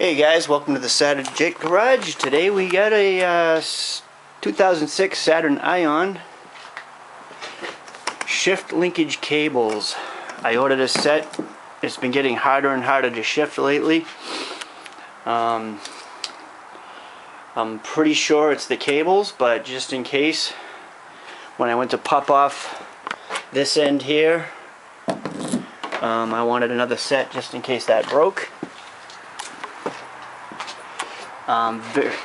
Hey guys, welcome to the Saturn Jet Garage. Today we got a 2006 Saturn Ion shift linkage cables. I ordered a set. It's been getting harder and harder to shift lately. I'm pretty sure it's the cables, but just in case, when I went to pop off this end here, I wanted another set just in case that broke.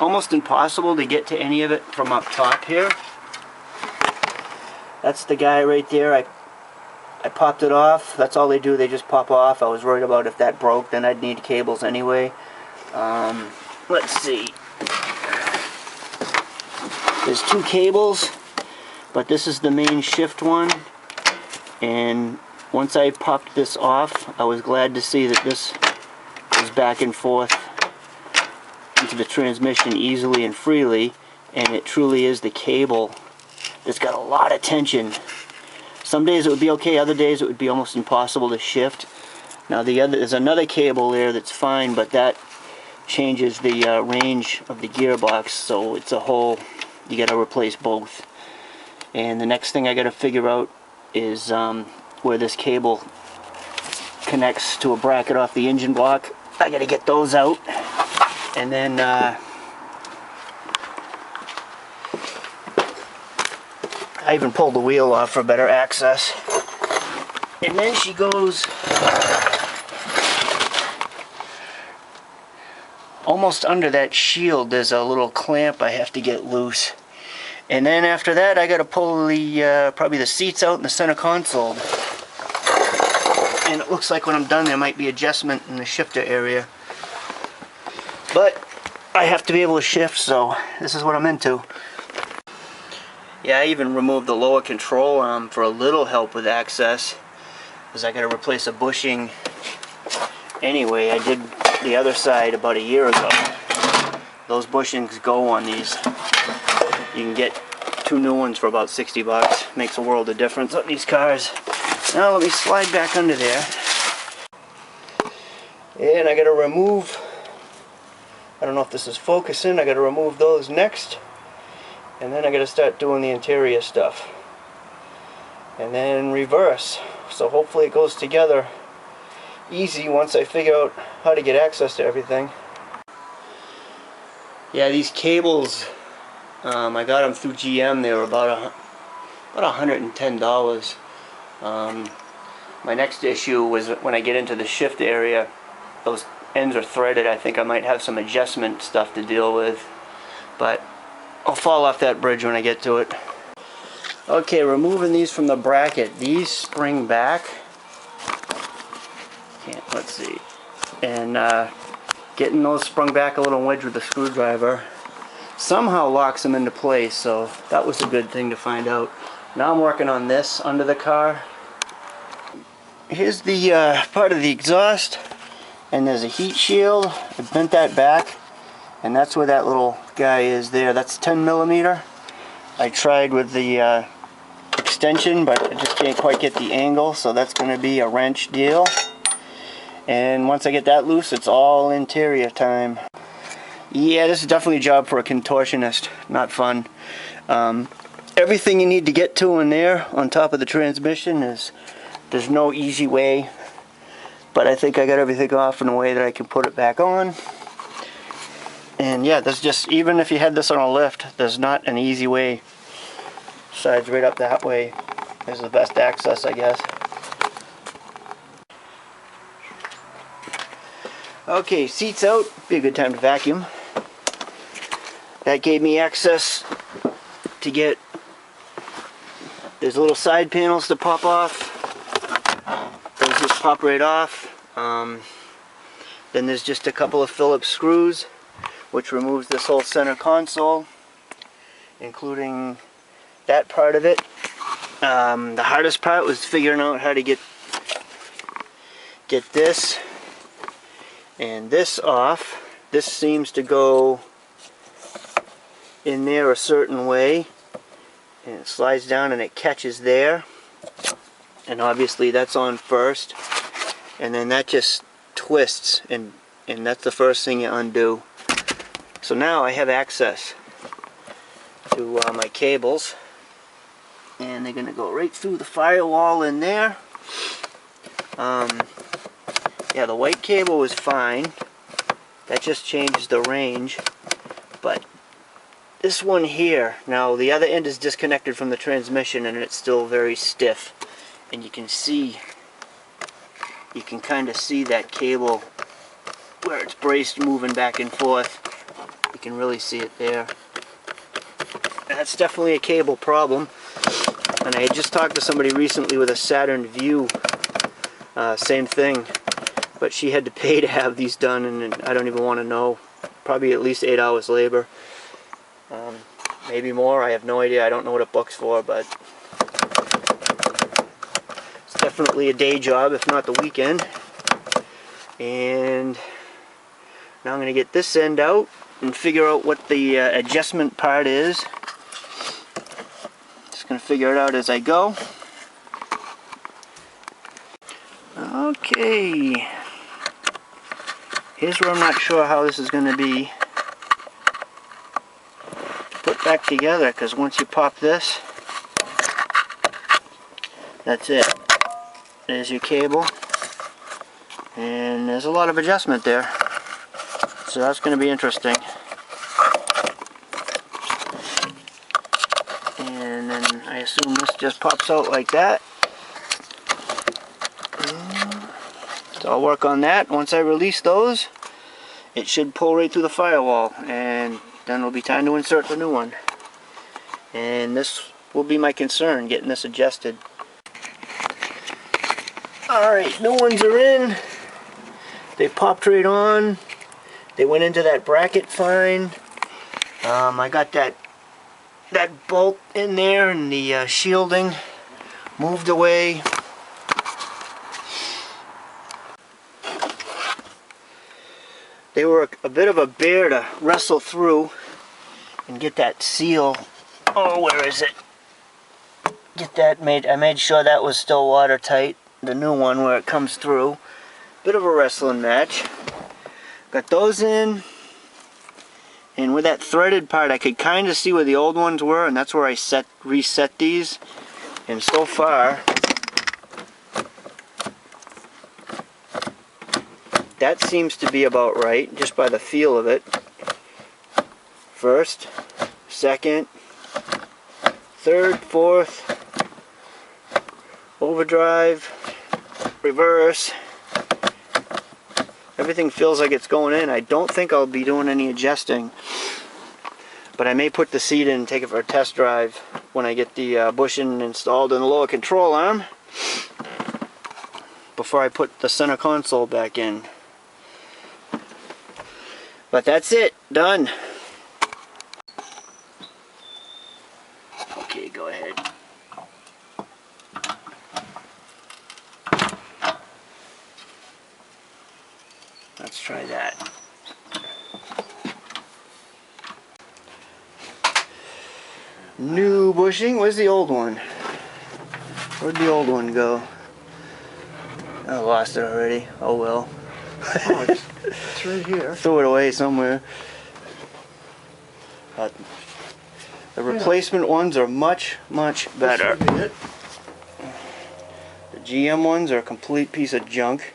Almost impossible to get to any of it from up top here. That's the guy right there. I popped it off. That's all they do, they just pop off. I was worried about if that broke, then I'd need cables anyway. Let's see. There's two cables, but this is the main shift one. And once I popped this off, I was glad to see that this is back and forth into the transmission easily and freely, and it truly is the cable that's got a lot of tension. Some days it would be okay, other days it would be almost impossible to shift. Now there's another cable there that's fine, but that changes the range of the gearbox, so it's a whole, you got to replace both. And the next thing I got to figure out is where this cable connects to a bracket off the engine block. I got to get those out. And then I even pulled the wheel off for better access. And then she goes almost under that shield. There's a little clamp I have to get loose. And then after that I got to pull the probably the seats out in the center console. And it looks like when I'm done there might be adjustment in the shifter area. But I have to be able to shift, so this is what I'm into. Yeah, I even removed the lower control arm for a little help with access, because I got to replace a bushing anyway. I did the other side about a year ago. Those bushings go on these. You can get two new ones for about 60 bucks. Makes a world of difference on these cars. Now let me slide back under there. And I got to remove, I don't know if this is focusing, I got to remove those next. And then I got to start doing the interior stuff. And then reverse. So hopefully it goes together easy once I figure out how to get access to everything. Yeah, these cables, I got them through GM. They were about $110. My next issue was when I get into the shift area, those ends are threaded. I think I might have some adjustment stuff to deal with, but I'll fall off that bridge when I get to it. Okay, removing these from the bracket. These spring back. Let's see. And getting those sprung back a little wedge with a screwdriver somehow locks them into place, so that was a good thing to find out. Now I'm working on this under the car. Here's the part of the exhaust, and there's a heat shield. I bent that back, and that's where that little guy is there. That's 10 millimeter. I tried with the extension, but I just can't quite get the angle, so that's going to be a wrench deal. And once I get that loose, it's all interior time. Yeah, this is definitely a job for a contortionist. Not fun. Everything you need to get to in there on top of the transmission there's no easy way, but I think I got everything off in a way that I can put it back on. And yeah, there's just, even if you had this on a lift, there's not an easy way. Sides right up that way is the best access, I guess. Okay, seats out. Be a good time to vacuum. That gave me access to get, there's little side panels to pop off. Those just pop right off. Then there's just a couple of Phillips screws, which removes this whole center console, including that part of it. The hardest part was figuring out how to get this and this off. This seems to go in there a certain way, and it slides down and it catches there, and obviously that's on first, and then that just twists and and that's the first thing you undo. So now I have access to my cables, and they're going to go right through the firewall in there. Yeah, the white cable was fine. That just changes the range. But this one here, now the other end is disconnected from the transmission and it's still very stiff. And you can kind of see that cable where it's braced moving back and forth. You can really see it there. That's definitely a cable problem. And I had just talked to somebody recently with a Saturn View, same thing. But she had to pay to have these done, and I don't even want to know. Probably at least 8 hours labor. Maybe more, I have no idea. I don't know what it books for, but it's definitely a day job, if not the weekend. And now I'm going to get this end out and figure out what the adjustment part is. Just going to figure it out as I go. Okay. Here's where I'm not sure how this is going to be put back together, because once you pop this, that's it. There's your cable, and there's a lot of adjustment there, so that's going to be interesting. And then I assume this just pops out like that. So I'll work on that. Once I release those, it should pull right through the firewall, and then it'll be time to insert the new one. And this will be my concern, getting this adjusted. Alright, new ones are in. They popped right on. They went into that bracket fine. I got that bolt in there, and the shielding moved away. They were a bit of a bear to wrestle through and get that seal. Oh, where is it? Get that made. I made sure that was still watertight. The new one where it comes through. Bit of a wrestling match. Got those in. And with that threaded part, I could kind of see where the old ones were, and that's where I reset these. And so far, that seems to be about right, just by the feel of it. First, second, third, fourth, overdrive, reverse. Everything feels like it's going in. I don't think I'll be doing any adjusting, but I may put the seat in and take it for a test drive when I get the bushing installed in the lower control arm before I put the center console back in. But that's it, done. Okay, go ahead. Let's try that. New bushing. Where's the old one? Where'd the old one go? I lost it already. Oh well. Oh, it's right here. Threw it away somewhere. The replacement ones are much, much better. This would be it. The GM ones are a complete piece of junk.